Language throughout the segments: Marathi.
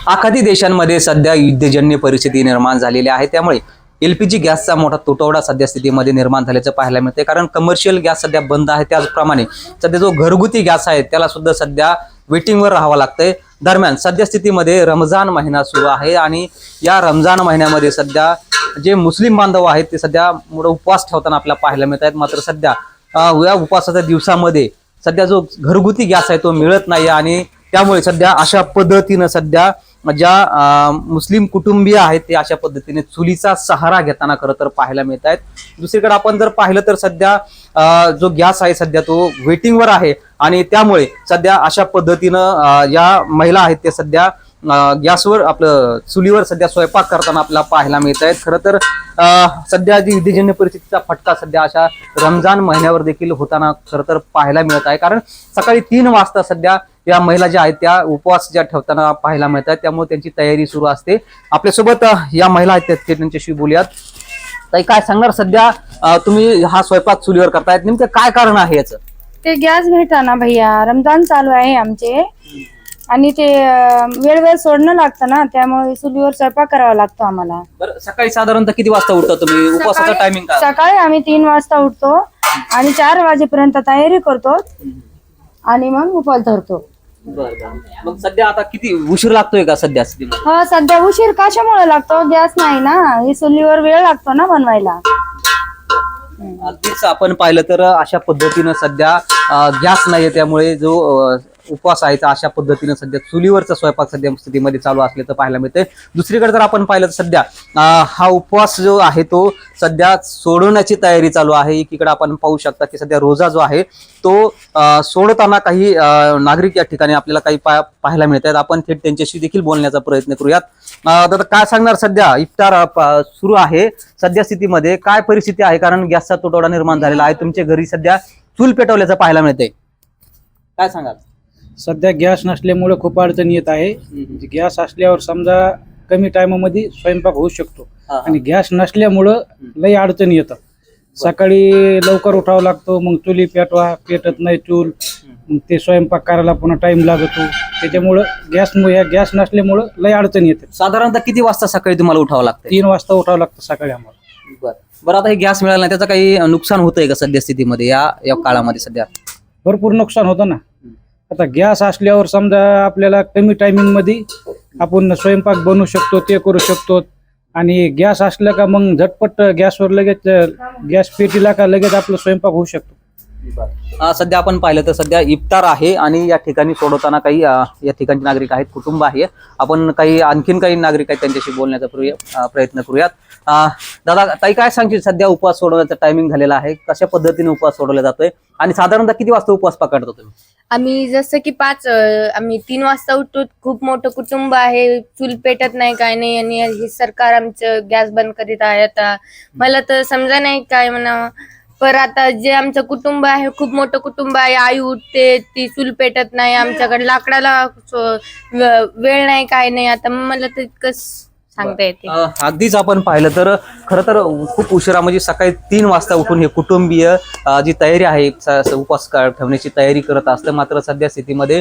आखाती देशांमध्ये सध्या युद्धजन्य परिस्थिती निर्माण झालेली आहे। त्यामुळे एलपीजी गॅसचा मोठा तुटवडा सध्या स्थितीमध्ये निर्माण झाल्याचं पाहायला मिळते। कारण कमर्शियल गॅस सध्या बंद आहे, त्याचप्रमाणे सध्या जो घरगुती गॅस आहे त्याला सुद्धा सध्या वेटिंगवर राहावं लागतंय। दरम्यान सध्या स्थितीमध्ये रमजान महिना सुरू आहे आणि या रमजान महिन्यामध्ये सध्या जे मुस्लिम बांधव आहेत ते सध्या मोठा उपवास ठेवताना आपल्याला पाहायला मिळत आहेत। मात्र सध्या या उपवासाच्या दिवसामध्ये सध्या जो घरगुती गॅस आहे तो मिळत नाही आणि त्यामुळे सध्या अशा पद्धतीनं सध्या ज्या मुस्लिम कुटुंबीय आहेत ते अशा पद्धतीने चुलीचा सहारा घेताना खरं तर पाहायला मिळत आहेत। दुसरीकडे आपण जर पाहिलं तर सध्या जो गॅस आहे सध्या तो वेटिंगवर आहे आणि त्यामुळे सध्या अशा पद्धतीनं या महिला आहेत ते सध्या गॅसवर आपलं चुलीवर सध्या स्वयंपाक करताना आपल्याला पाहायला मिळत आहेत। खरं तर सध्या जी युद्धजन्य परिस्थितीचा फटका सध्या अशा रमजान महिन्यावर देखील होताना खरं तर पाहायला मिळत आहे। कारण सकाळी 3 वाजता सध्या या महिला ज्या आहेत त्या उपवास ज्या ठेवताना पाहायला मिळत आहेत, त्यामुळे त्यांची तयारी सुरू असते। आपल्यासोबत या महिला आहेत त्यांच्याशी बोलूयात। ताई, काय सांगणार, सध्या तुम्ही हा स्वयंपाक चुलीवर करतायत, नेमकं काय कारण आहे याचं? ते गॅस भेटा ना भैया, रमजान चालू आहे आमचे आणि ते वेळ सोडणं लागतं ना, त्यामुळे चुलीवर स्वयंपाक करावा लागतो आम्हाला। बरं, सकाळी साधारणतः किती वाजता उठता तुम्ही? उपवासाचा टायमिंग काय? सकाळी आम्ही 3 वाजता उठतो आणि 4 वाजेपर्यंत तयारी करतो आणि मग उपवास धरतो। मग सध्या आता किती उशीर लागतोय का सध्या? हा, सध्या उशीर कशामुळे लागतो? गॅस नाही ना, हे चुलीवर वेळ लागतो ना बनवायला। अगदीच आपण पाहिलं तर अशा पद्धतीनं सध्या गॅस नाहीये, त्यामुळे जो उपवास आहे अशा पद्धतीनं सध्या चुलीवरचा स्वयंपाक सध्या स्थितीमध्ये चालू असल्याचं पाहायला मिळतंय। दुसरीकडे जर आपण पाहिलं तर सध्या हा उपवास जो आहे तो सध्या सोडवण्याची तयारी चालू आहे। एकीकडे आपण पाहू शकता की सध्या रोजा जो आहे तो सोडताना काही नागरिक या ठिकाणी आपल्याला काही पाहायला मिळत आहेत। आपण थेट त्यांच्याशी देखील बोलण्याचा प्रयत्न करूयात। तर काय सांगणार, सध्या इफ्तार सुरू आहे, सध्या स्थितीमध्ये काय परिस्थिती आहे? कारण गॅसचा तुटवडा निर्माण झालेला आहे, तुमच्या घरी सध्या चूल पेटवल्याचं पाहायला मिळतंय, काय सांगाल? सध्या गॅस नसल्यामुळे खूप अडचण येत आहे। गॅस असल्यावर समजा कमी टायमामध्ये स्वयंपाक होऊ शकतो आणि गॅस नसल्यामुळं लई अडचण येतं। सकाळी लवकर उठावं लागतो, मग चुली पेटत नाही चूल, ते स्वयंपाक करायला पुन्हा टाइम लागतो। त्याच्यामुळं गॅस नसल्यामुळं लई अडचण येते। साधारणतः किती वाजता सकाळी तुम्हाला उठावं लागतं? 3 वाजता उठावं लागतं सकाळी आम्हाला। बरं, आता हे गॅस मिळाला नाही त्याचं काही नुकसान होतंय का सध्या स्थितीमध्ये? या काळामध्ये सध्या भरपूर नुकसान होतं ना। आता गॅस असल्यावर समजा आपल्याला कमी टायमिंग मध्ये आपण स्वयंपाक बनवू शकतो, ते करू शकतो। आणि गॅस असला का मग झटपट गॅसवर लगेच गॅस पेटीला का लगेच आपला स्वयंपाक होऊ शकतो। सध्या आपण पाहिलं तर सध्या इफ्तार आहे आणि या ठिकाणी सोडवताना काही या ठिकाणी नागरिक आहेत, कुटुंब आहे। आपण काही आणखीन काही नागरिक आहेत त्यांच्याशी बोलण्याचा प्रयत्न करूयात। दादा, ताई, काय सांगशील, सध्या उपवास सोडवण्याचा टायमिंग झालेला आहे, कशा पद्धतीने उपवास सोडवला जातोय आणि साधारणतः किती वाजता उपवास पकडतो तुम्ही? आम्ही जसं की आम्ही 3 वाजता उठतो। खूप मोठं कुटुंब आहे, चूल पेटत नाही, काय नाही आणि हे सरकार आमचं गॅस बंद करीत आहे। आता मला तर समजा नाही काय म्हणावं, पर आता जे आमचं कुटुंब आहे, खूप मोठं कुटुंब आहे, आई उठते, ती चूल पेटत नाही, आमच्याकडे लाकडाला वेळ नाही, काय नाही। आता मला तर इतकंच सांगता येते। अगदीच आपण पाहिलं तर खरं तर खूप उशिरा म्हणजे सकाळी 3 वाजता उठून हे कुटुंबीय जी तयारी आहे उपवास ठेवण्याची तयारी करत असतं। मात्र सध्या स्थितीमध्ये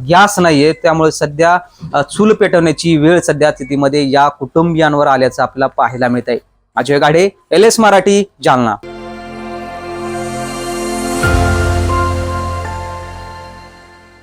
गॅस नाहीये, त्यामुळे सध्या चूल पेटवण्याची वेळ सध्या स्थितीमध्ये या कुटुंबियांवर आल्याचं आपल्याला पाहायला मिळत आहे। अजय गाढे, LS मराठी, जालना।